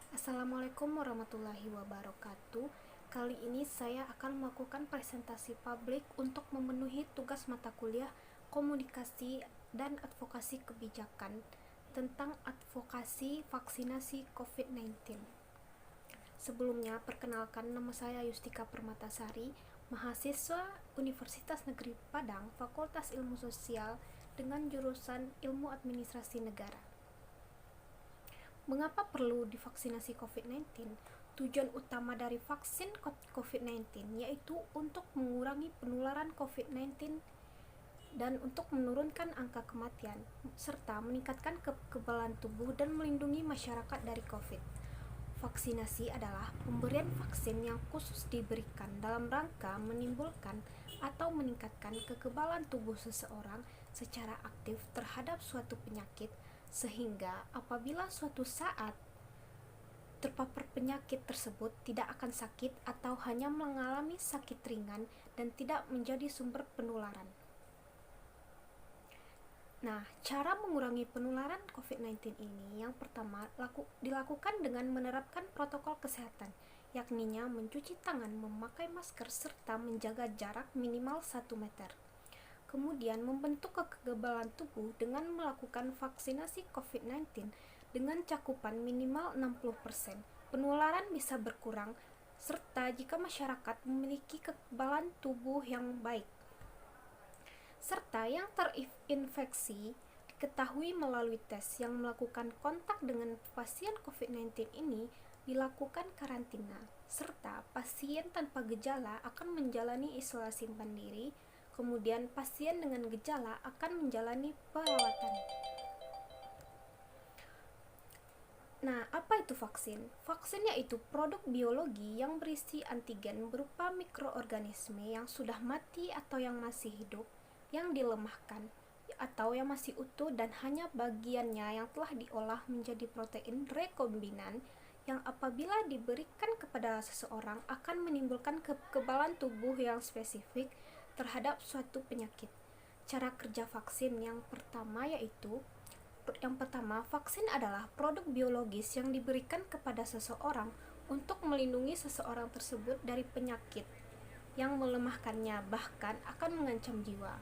Assalamualaikum warahmatullahi wabarakatuh. Kali ini saya akan melakukan presentasi publik untuk memenuhi tugas mata kuliah Komunikasi dan Advokasi Kebijakan tentang advokasi vaksinasi COVID-19. Sebelumnya, perkenalkan, nama saya Yustika Permatasari, mahasiswa Universitas Negeri Padang, Fakultas Ilmu Sosial dengan jurusan Ilmu Administrasi Negara. Mengapa perlu divaksinasi COVID-19? Tujuan utama dari vaksin COVID-19 yaitu untuk mengurangi penularan COVID-19 dan untuk menurunkan angka kematian, serta meningkatkan kekebalan tubuh dan melindungi masyarakat dari COVID. Vaksinasi adalah pemberian vaksin yang khusus diberikan dalam rangka menimbulkan atau meningkatkan kekebalan tubuh seseorang secara aktif terhadap suatu penyakit, sehingga apabila suatu saat terpapar penyakit tersebut tidak akan sakit atau hanya mengalami sakit ringan dan tidak menjadi sumber penularan. Nah, cara mengurangi penularan COVID-19 ini yang pertama dilakukan dengan menerapkan protokol kesehatan, yakninya mencuci tangan, memakai masker, serta menjaga jarak minimal 1 meter. Kemudian membentuk kekebalan tubuh dengan melakukan vaksinasi COVID-19 dengan cakupan minimal 60%. Penularan bisa berkurang, serta jika masyarakat memiliki kekebalan tubuh yang baik, serta yang terinfeksi diketahui melalui tes yang melakukan kontak dengan pasien COVID-19 ini dilakukan karantina, serta pasien tanpa gejala akan menjalani isolasi mandiri. Kemudian pasien dengan gejala akan menjalani perawatan. Nah, apa itu vaksin? Vaksin yaitu produk biologi yang berisi antigen berupa mikroorganisme yang sudah mati atau yang masih hidup, yang dilemahkan, atau yang masih utuh dan hanya bagiannya yang telah diolah menjadi protein rekombinan yang apabila diberikan kepada seseorang akan menimbulkan kekebalan tubuh yang spesifik terhadap suatu penyakit. Cara kerja vaksin yang pertama, vaksin adalah produk biologis yang diberikan kepada seseorang untuk melindungi seseorang tersebut dari penyakit yang melemahkannya, bahkan akan mengancam jiwa.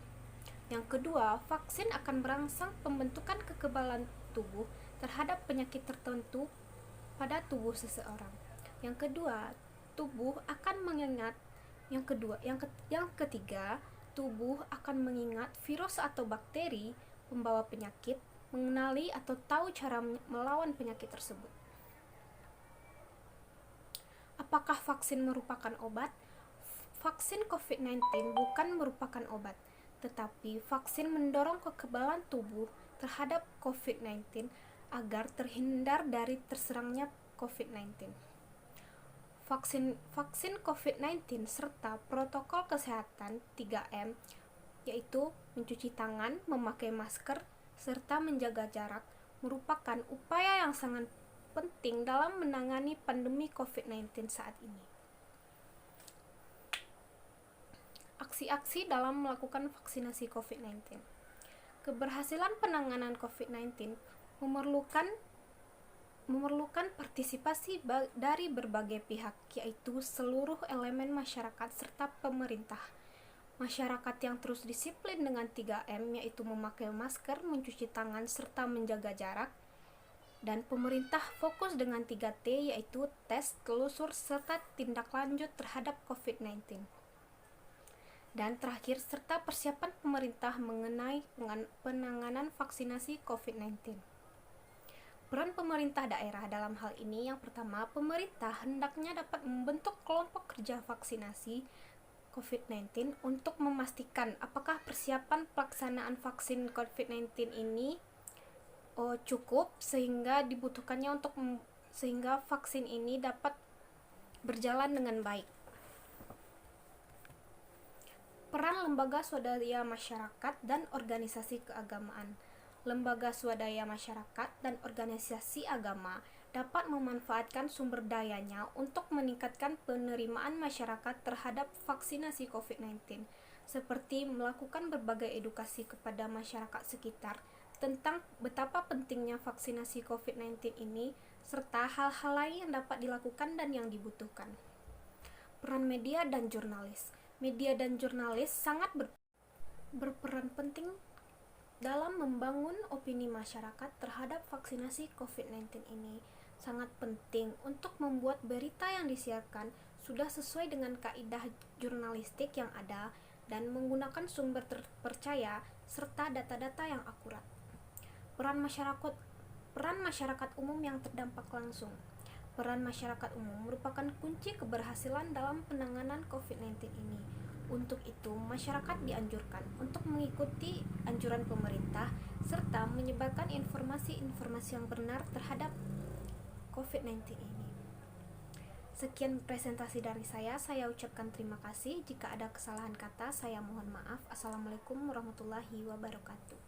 Yang kedua, vaksin akan merangsang pembentukan kekebalan tubuh terhadap penyakit tertentu pada tubuh seseorang. Yang ketiga, tubuh akan mengingat virus atau bakteri pembawa penyakit, mengenali atau tahu cara melawan penyakit tersebut. Apakah vaksin merupakan obat? Vaksin COVID-19 bukan merupakan obat, tetapi vaksin mendorong kekebalan tubuh terhadap COVID-19 agar terhindar dari terserangnya COVID-19. Vaksin COVID-19 serta protokol kesehatan 3M, yaitu mencuci tangan, memakai masker, serta menjaga jarak, merupakan upaya yang sangat penting dalam menangani pandemi COVID-19 saat ini. Aksi-aksi dalam melakukan vaksinasi COVID-19. Keberhasilan penanganan COVID-19 memerlukan partisipasi dari berbagai pihak, yaitu seluruh elemen masyarakat serta pemerintah. Masyarakat yang terus disiplin dengan 3M, yaitu memakai masker, mencuci tangan, serta menjaga jarak. Dan pemerintah fokus dengan 3T, yaitu tes, telusur, serta tindak lanjut terhadap COVID-19. Dan terakhir, serta persiapan pemerintah mengenai penanganan vaksinasi COVID-19. Peran pemerintah daerah dalam hal ini, yang pertama, pemerintah hendaknya dapat membentuk kelompok kerja vaksinasi COVID-19 untuk memastikan apakah persiapan pelaksanaan vaksin COVID-19 ini cukup sehingga vaksin ini dapat berjalan dengan baik. Peran lembaga swadaya masyarakat dan organisasi keagamaan. Lembaga swadaya masyarakat dan organisasi agama dapat memanfaatkan sumber dayanya untuk meningkatkan penerimaan masyarakat terhadap vaksinasi COVID-19, seperti melakukan berbagai edukasi kepada masyarakat sekitar tentang betapa pentingnya vaksinasi COVID-19 ini, serta hal-hal lain yang dapat dilakukan dan yang dibutuhkan. Peran media dan jurnalis. Media dan jurnalis sangat berperan penting dalam membangun opini masyarakat terhadap vaksinasi COVID-19 ini. Sangat penting untuk membuat berita yang disiarkan sudah sesuai dengan kaidah jurnalistik yang ada dan menggunakan sumber terpercaya serta data-data yang akurat. Peran masyarakat umum yang terdampak langsung. Peran masyarakat umum merupakan kunci keberhasilan dalam penanganan COVID-19 ini. Untuk itu, masyarakat dianjurkan untuk mengikuti anjuran pemerintah serta menyebarkan informasi-informasi yang benar terhadap COVID-19 ini. Sekian presentasi dari saya ucapkan terima kasih. Jika ada kesalahan kata, saya mohon maaf. Assalamualaikum warahmatullahi wabarakatuh.